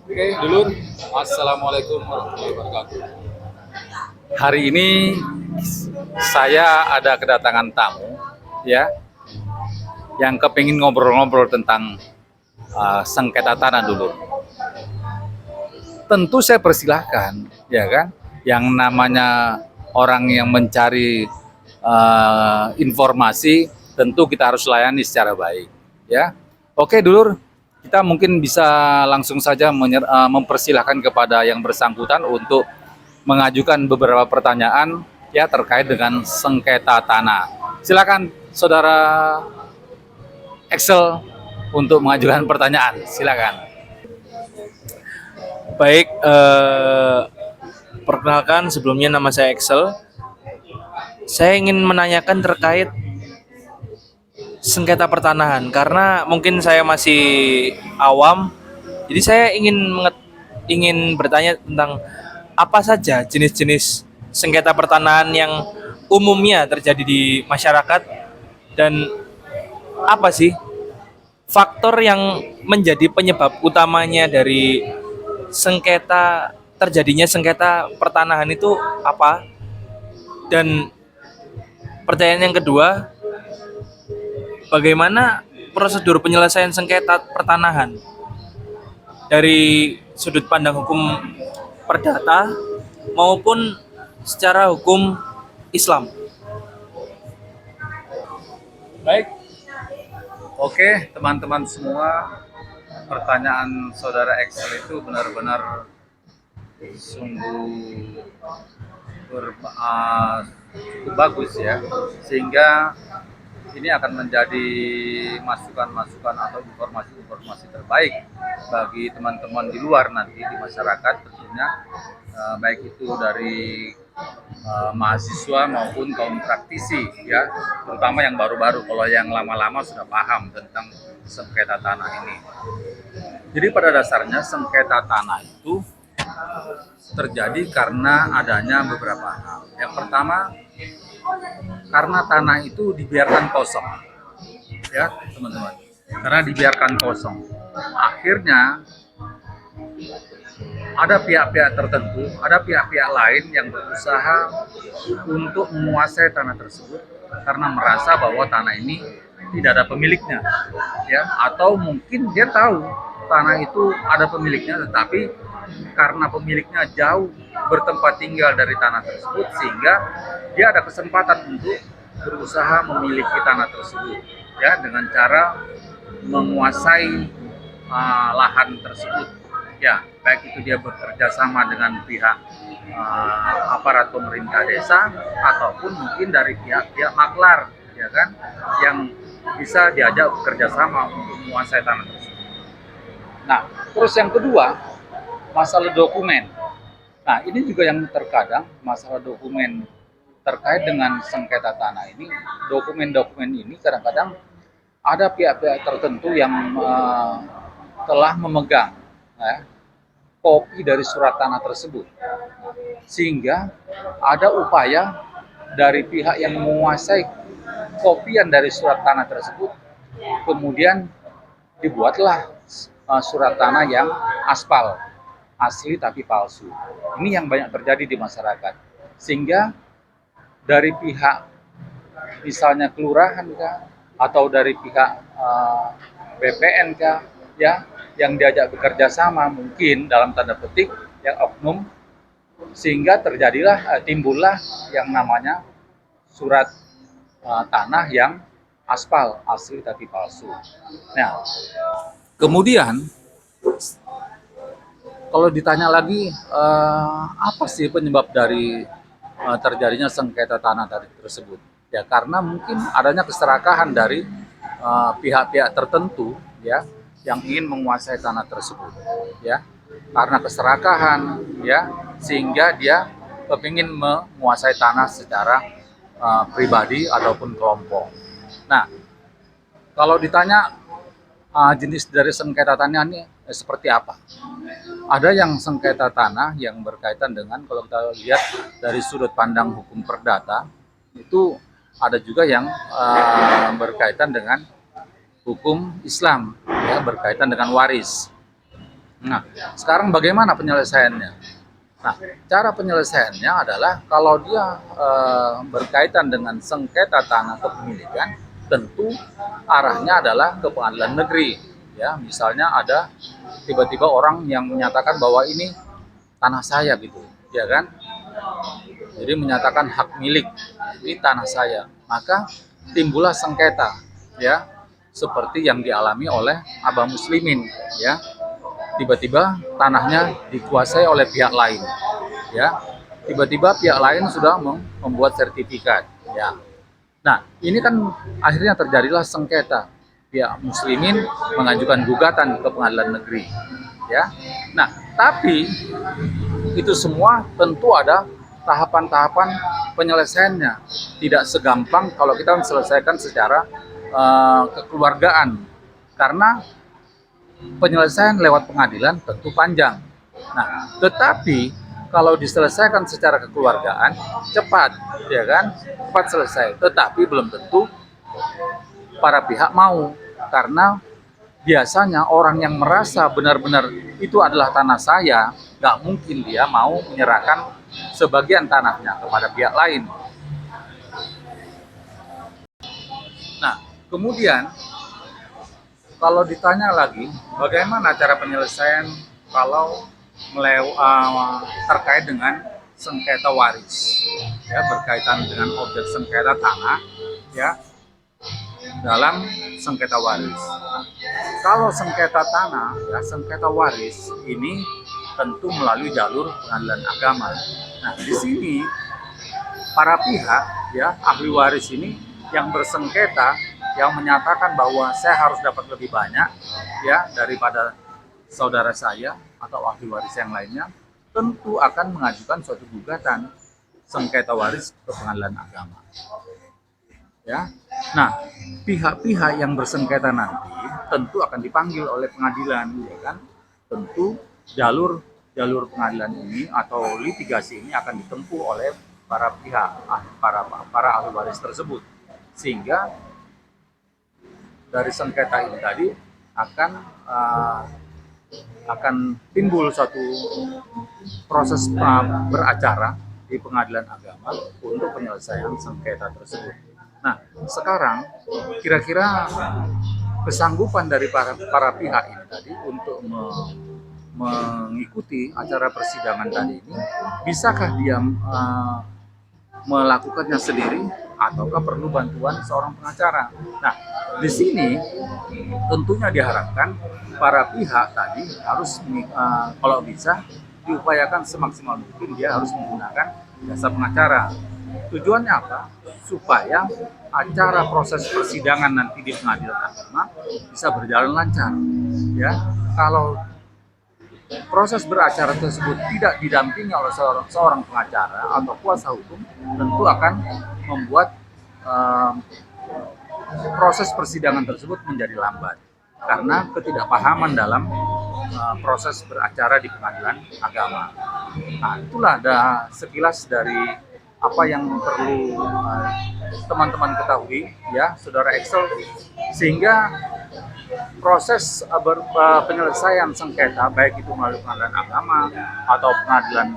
Oke, dulur. Assalamualaikum warahmatullahi wabarakatuh. Hari ini saya ada kedatangan tamu, ya, yang kepingin ngobrol-ngobrol tentang sengketa tanah dulu. Tentu saya persilahkan, ya kan, yang namanya orang yang mencari informasi, tentu kita harus layani secara baik, ya. Oke, dulur, kita mungkin bisa langsung saja mempersilahkan kepada yang bersangkutan untuk mengajukan beberapa pertanyaan ya terkait dengan sengketa tanah. Silakan saudara Excel untuk mengajukan pertanyaan. Silakan. Baik, perkenalkan sebelumnya nama saya Excel. Saya ingin menanyakan terkait sengketa pertanahan karena mungkin saya masih awam. Jadi saya ingin bertanya tentang apa saja jenis-jenis sengketa pertanahan yang umumnya terjadi di masyarakat dan apa sih faktor yang menjadi penyebab utamanya dari terjadinya sengketa pertanahan itu apa? Dan pertanyaan yang kedua, bagaimana prosedur penyelesaian sengketa pertanahan dari sudut pandang hukum perdata maupun secara hukum Islam? Baik. Oke, teman-teman semua, pertanyaan saudara Excel itu benar-benar sungguh cukup bagus ya, sehingga ini akan menjadi masukan-masukan atau informasi-informasi terbaik bagi teman-teman di luar nanti di masyarakat tentunya, baik itu dari mahasiswa maupun kaum praktisi ya, terutama yang baru-baru. Kalau yang lama-lama sudah paham tentang sengketa tanah ini. Jadi pada dasarnya sengketa tanah itu terjadi karena adanya beberapa hal. Yang pertama, karena tanah itu dibiarkan kosong, ya teman-teman. Karena dibiarkan kosong, akhirnya ada pihak-pihak tertentu, ada pihak-pihak lain yang berusaha untuk menguasai tanah tersebut karena merasa bahwa tanah ini tidak ada pemiliknya, ya, atau mungkin dia tahu tanah itu ada pemiliknya, tetapi karena pemiliknya jauh bertempat tinggal dari tanah tersebut, sehingga dia ada kesempatan untuk berusaha memiliki tanah tersebut, ya, dengan cara menguasai lahan tersebut, ya, baik itu dia bekerja sama dengan pihak aparat pemerintah desa ataupun mungkin dari pihak-pihak maklar, ya kan, yang bisa diajak bekerja sama untuk menguasai tanah tersebut. Nah, terus yang kedua, masalah dokumen. Nah, ini juga yang terkadang masalah dokumen terkait dengan sengketa tanah ini. Dokumen-dokumen ini kadang-kadang ada pihak-pihak tertentu yang telah memegang ya, kopi dari surat tanah tersebut, sehingga ada upaya dari pihak yang menguasai kopian dari surat tanah tersebut, kemudian dibuatlah surat tanah yang aspal, asli tapi palsu. Ini yang banyak terjadi di masyarakat, sehingga dari pihak misalnya kelurahan kah, atau dari pihak BPN kah, ya, yang diajak bekerja sama mungkin dalam tanda petik yang oknum, sehingga terjadilah timbullah yang namanya surat tanah yang aspal, asli tapi palsu. Nah, kemudian kalau ditanya lagi apa sih penyebab dari terjadinya sengketa tanah tadi tersebut? Ya karena mungkin adanya keserakahan dari pihak-pihak tertentu ya yang ingin menguasai tanah tersebut, ya. Karena keserakahan ya, sehingga dia kepingin menguasai tanah secara pribadi ataupun kelompok. Nah, kalau ditanya jenis dari sengketa tanah ini seperti apa? Ada yang sengketa tanah yang berkaitan dengan, kalau kita lihat dari sudut pandang hukum perdata, itu ada juga yang berkaitan dengan hukum Islam, ya, berkaitan dengan waris. Nah, sekarang bagaimana penyelesaiannya? Nah, cara penyelesaiannya adalah kalau dia berkaitan dengan sengketa tanah kepemilikan, tentu arahnya adalah ke pengadilan negeri. Ya, misalnya ada tiba-tiba orang yang menyatakan bahwa ini tanah saya gitu, ya kan? Jadi menyatakan hak milik, ini tanah saya. Maka timbullah sengketa, ya, seperti yang dialami oleh Abah Muslimin, ya. Tiba-tiba tanahnya dikuasai oleh pihak lain, ya. Tiba-tiba pihak lain sudah membuat sertifikat, ya. Nah, ini kan akhirnya terjadilah sengketa. Pihak Muslimin mengajukan gugatan ke pengadilan negeri, ya. Nah, tapi itu semua tentu ada tahapan-tahapan penyelesaiannya. Tidak segampang kalau kita menyelesaikan secara kekeluargaan, karena penyelesaian lewat pengadilan tentu panjang. Nah, tetapi kalau diselesaikan secara kekeluargaan cepat, ya kan, cepat selesai. Tetapi belum tentu para pihak mau, karena biasanya orang yang merasa benar-benar itu adalah tanah saya, nggak mungkin dia mau menyerahkan sebagian tanahnya kepada pihak lain. Nah, kemudian kalau ditanya lagi, bagaimana cara penyelesaian kalau terkait dengan sengketa waris, ya, berkaitan dengan objek sengketa tanah, ya, dalam sengketa waris. Nah, kalau sengketa tanah, ya, sengketa waris ini tentu melalui jalur pengadilan agama. Nah, di sini para pihak, ya, ahli waris ini yang bersengketa, yang menyatakan bahwa saya harus dapat lebih banyak, ya, daripada saudara saya atau ahli waris yang lainnya, tentu akan mengajukan suatu gugatan sengketa waris ke pengadilan agama. Ya, nah, pihak-pihak yang bersengketa nanti tentu akan dipanggil oleh pengadilan, ya kan? Tentu jalur pengadilan ini atau litigasi ini akan ditempuh oleh para pihak, para ahli waris tersebut, sehingga dari sengketa ini tadi akan timbul satu proses beracara di pengadilan agama untuk penyelesaian sengketa tersebut. Nah, sekarang kira-kira kesanggupan dari para pihak ini tadi untuk mengikuti acara persidangan tadi ini, bisakah dia melakukannya sendiri ataukah perlu bantuan seorang pengacara? Nah, di sini tentunya diharapkan para pihak tadi harus kalau bisa diupayakan semaksimal mungkin dia harus menggunakan jasa pengacara. Tujuannya apa? Supaya acara proses persidangan nanti di pengadilan agama bisa berjalan lancar. Ya, kalau proses beracara tersebut tidak didampingi oleh seorang pengacara atau kuasa hukum, tentu akan membuat proses persidangan tersebut menjadi lambat karena ketidakpahaman dalam proses beracara di pengadilan agama. Nah, itulah ada sekilas dari apa yang perlu teman-teman ketahui, ya, saudara Excel, sehingga proses penyelesaian sengketa baik itu melalui pengadilan agama atau pengadilan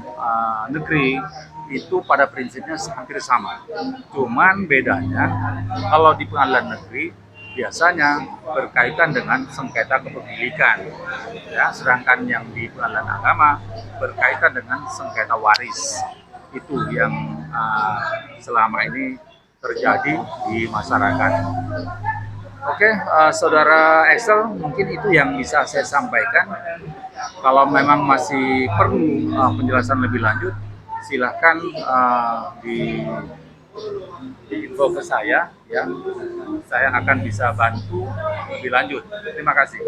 negeri itu pada prinsipnya hampir sama. Cuman bedanya kalau di pengadilan negeri biasanya berkaitan dengan sengketa kepemilikan, ya, sedangkan yang di pengadilan agama berkaitan dengan sengketa waris. Itu yang selama ini terjadi di masyarakat. Oke, saudara Excel, mungkin itu yang bisa saya sampaikan. Kalau memang masih perlu penjelasan lebih lanjut, silahkan di info ke saya, ya. Saya akan bisa bantu lebih lanjut. Terima kasih.